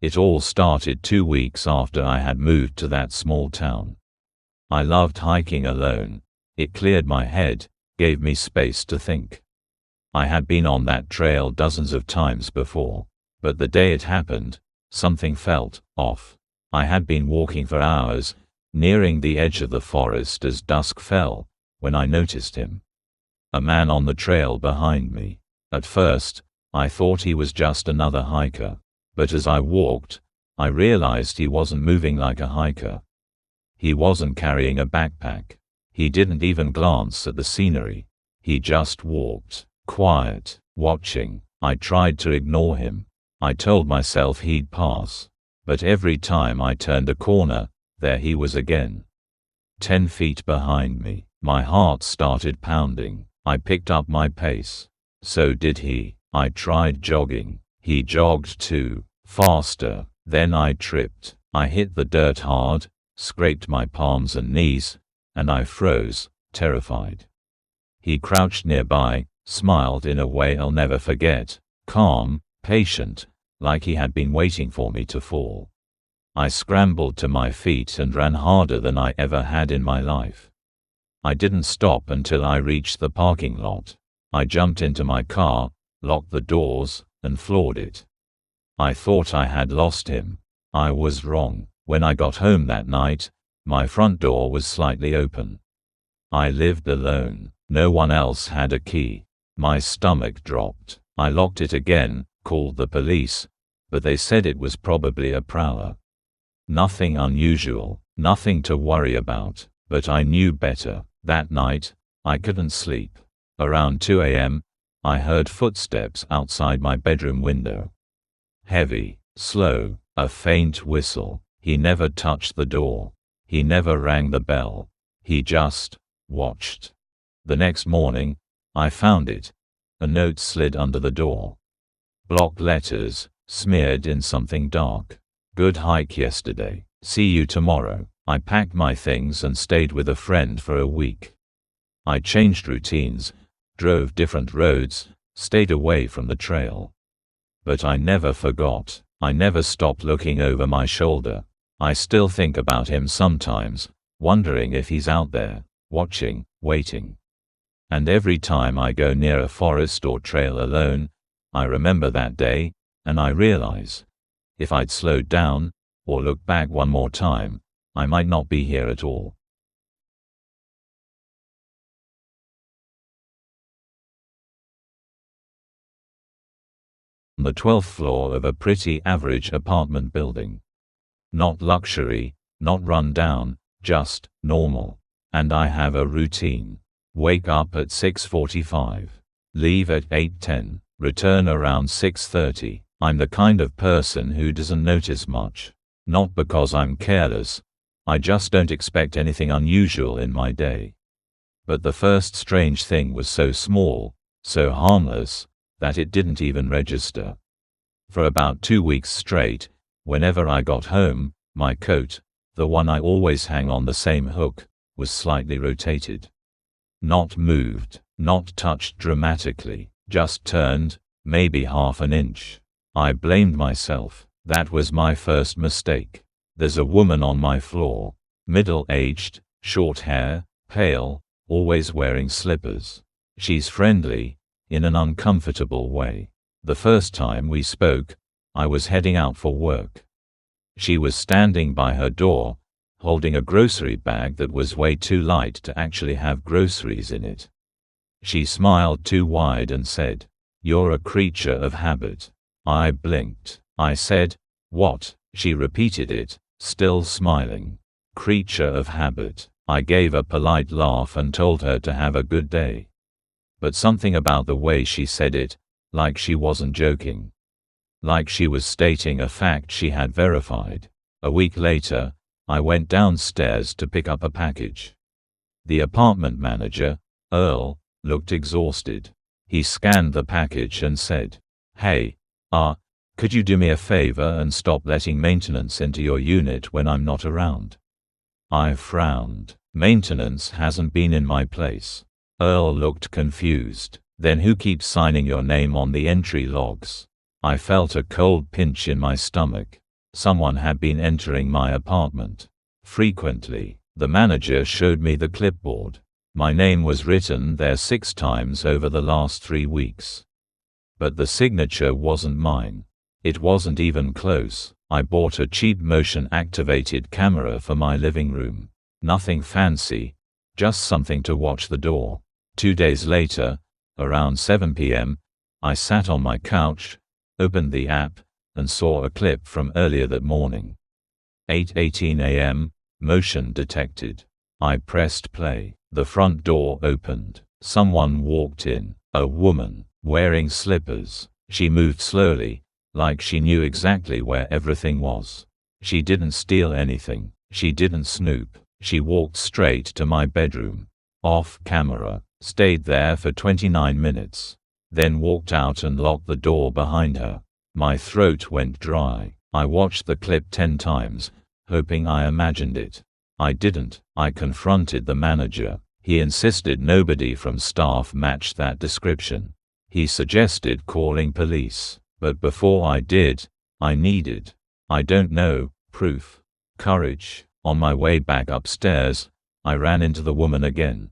It all started 2 weeks after I had moved to that small town. I loved hiking alone. It cleared my head, gave me space to think. I had been on that trail dozens of times before, but the day it happened, something felt off. I had been walking for hours, nearing the edge of the forest as dusk fell, when I noticed him. A man on the trail behind me. At first, I thought he was just another hiker, but as I walked, I realized he wasn't moving like a hiker. He wasn't carrying a backpack. He didn't even glance at the scenery. He just walked, quiet, watching. I tried to ignore him. I told myself he'd pass. But every time I turned a corner, there he was again. 10 feet behind me. My heart started pounding. I picked up my pace. So did he. I tried jogging. He jogged too, faster. Then I tripped. I hit the dirt hard, scraped my palms and knees, and I froze, terrified. He crouched nearby, smiled in a way I'll never forget, calm, patient, like he had been waiting for me to fall. I scrambled to my feet and ran harder than I ever had in my life. I didn't stop until I reached the parking lot. I jumped into my car, locked the doors, and floored it. I thought I had lost him. I was wrong. When I got home that night, my front door was slightly open. I lived alone. No one else had a key. My stomach dropped. I locked it again, called the police, but they said it was probably a prowler. Nothing unusual, nothing to worry about, but I knew better. That night, I couldn't sleep. Around 2 a.m., I heard footsteps outside my bedroom window. Heavy, slow, a faint whistle. He never touched the door. He never rang the bell. He just watched. The next morning, I found it. A note slid under the door. Block letters, smeared in something dark. Good hike yesterday. See you tomorrow. I packed my things and stayed with a friend for a week. I changed routines, drove different roads, stayed away from the trail. But I never forgot. I never stopped looking over my shoulder. I still think about him sometimes, wondering if he's out there, watching, waiting. And every time I go near a forest or trail alone, I remember that day, and I realize, if I'd slowed down, or looked back one more time, I might not be here at all. On the 12th floor of a pretty average apartment building. Not luxury, not run down, just normal. And I have a routine. Wake up at 6:45. Leave at 8:10. Return around 6:30. I'm the kind of person who doesn't notice much. Not because I'm careless. I just don't expect anything unusual in my day. But the first strange thing was so small, so harmless, that it didn't even register. For about 2 weeks straight, whenever I got home, my coat, the one I always hang on the same hook, was slightly rotated. Not moved, not touched dramatically, just turned, maybe half an inch. I blamed myself. That was my first mistake. There's a woman on my floor. Middle-aged, short hair, pale, always wearing slippers. She's friendly, in an uncomfortable way. The first time we spoke, I was heading out for work. She was standing by her door, holding a grocery bag that was way too light to actually have groceries in it. She smiled too wide and said, "You're a creature of habit." I blinked. I said, "What?" She repeated it, still smiling. "Creature of habit." I gave a polite laugh and told her to have a good day. But something about the way she said it, like she wasn't joking. Like she was stating a fact she had verified. A week later, I went downstairs to pick up a package. The apartment manager, Earl, looked exhausted. He scanned the package and said, "Hey, could you do me a favor and stop letting maintenance into your unit when I'm not around?" I frowned. Maintenance hasn't been in my place. Earl looked confused. Then who keeps signing your name on the entry logs? I felt a cold pinch in my stomach. Someone had been entering my apartment. Frequently. The manager showed me the clipboard. My name was written there 6 times over the last 3 weeks. But the signature wasn't mine. It wasn't even close. I bought a cheap motion-activated camera for my living room. Nothing fancy, just something to watch the door. 2 days later, around 7 p.m., I sat on my couch, opened the app, and saw a clip from earlier that morning. 8:18 a.m., motion detected. I pressed play. The front door opened. Someone walked in. A woman, wearing slippers. She moved slowly, like she knew exactly where everything was. She didn't steal anything. She didn't snoop. She walked straight to my bedroom. Off camera. Stayed there for 29 minutes. Then walked out and locked the door behind her. My throat went dry. I watched the clip 10 times, hoping I imagined it. I didn't. I confronted the manager. He insisted nobody from staff matched that description. He suggested calling police. But before I did, I needed, I don't know, proof. Courage. On my way back upstairs, I ran into the woman again.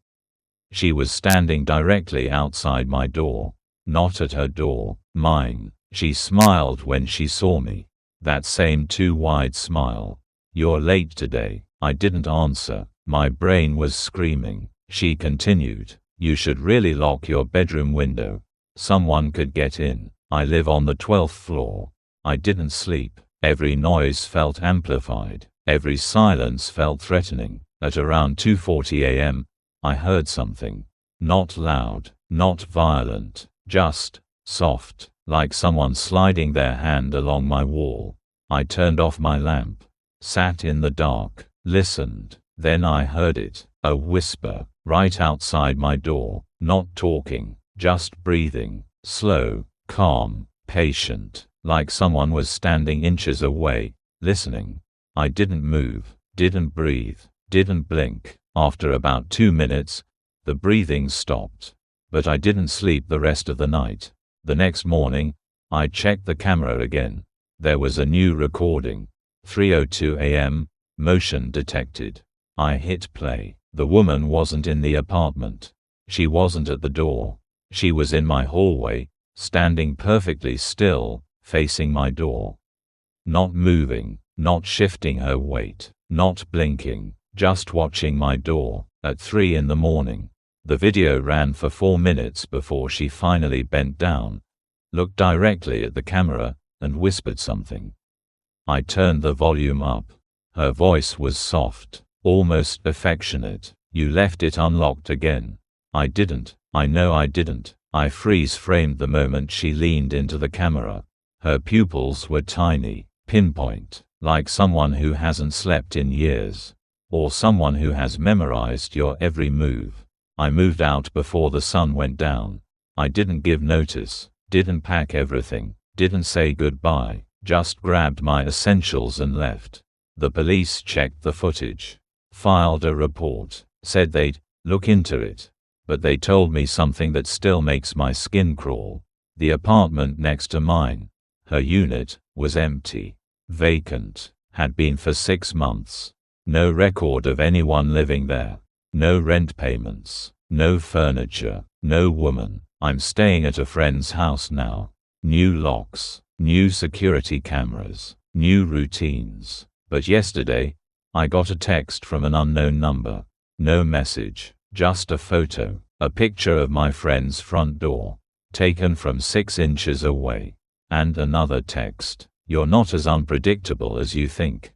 She was standing directly outside my door. Not at her door, mine. She smiled when she saw me. That same too wide smile. "You're late today." I didn't answer. My brain was screaming. She continued, "You should really lock your bedroom window. Someone could get in. I live on the 12th floor." I didn't sleep. Every noise felt amplified. Every silence felt threatening. At around 2:40 a.m., I heard something. Not loud, not violent, just soft, like someone sliding their hand along my wall. I turned off my lamp, sat in the dark, listened. Then I heard it, a whisper, right outside my door. Not talking, just breathing, slow, calm, patient, like someone was standing inches away, listening. I didn't move, didn't breathe, didn't blink. After about 2 minutes, the breathing stopped. But I didn't sleep the rest of the night. The next morning, I checked the camera again. There was a new recording. 3:02 a.m., motion detected. I hit play. The woman wasn't in the apartment. She wasn't at the door. She was in my hallway, standing perfectly still, facing my door. Not moving, not shifting her weight, not blinking, just watching my door. At 3 in the morning. The video ran for 4 minutes before she finally bent down, looked directly at the camera, and whispered something. I turned the volume up. Her voice was soft, almost affectionate. "You left it unlocked again." I didn't. I know I didn't. I freeze-framed the moment she leaned into the camera. Her pupils were tiny, pinpoint, like someone who hasn't slept in years. Or someone who has memorized your every move. I moved out before the sun went down. I didn't give notice, didn't pack everything, didn't say goodbye, just grabbed my essentials and left. The police checked the footage, filed a report, said they'd look into it. But they told me something that still makes my skin crawl. The apartment next to mine, her unit, was empty, vacant, had been for 6 months. No record of anyone living there. No rent payments, no furniture, no woman. I'm staying at a friend's house now. New locks, new security cameras, new routines. But yesterday, I got a text from an unknown number. No message, just a photo, a picture of my friend's front door, taken from 6 inches away. And another text. "You're not as unpredictable as you think."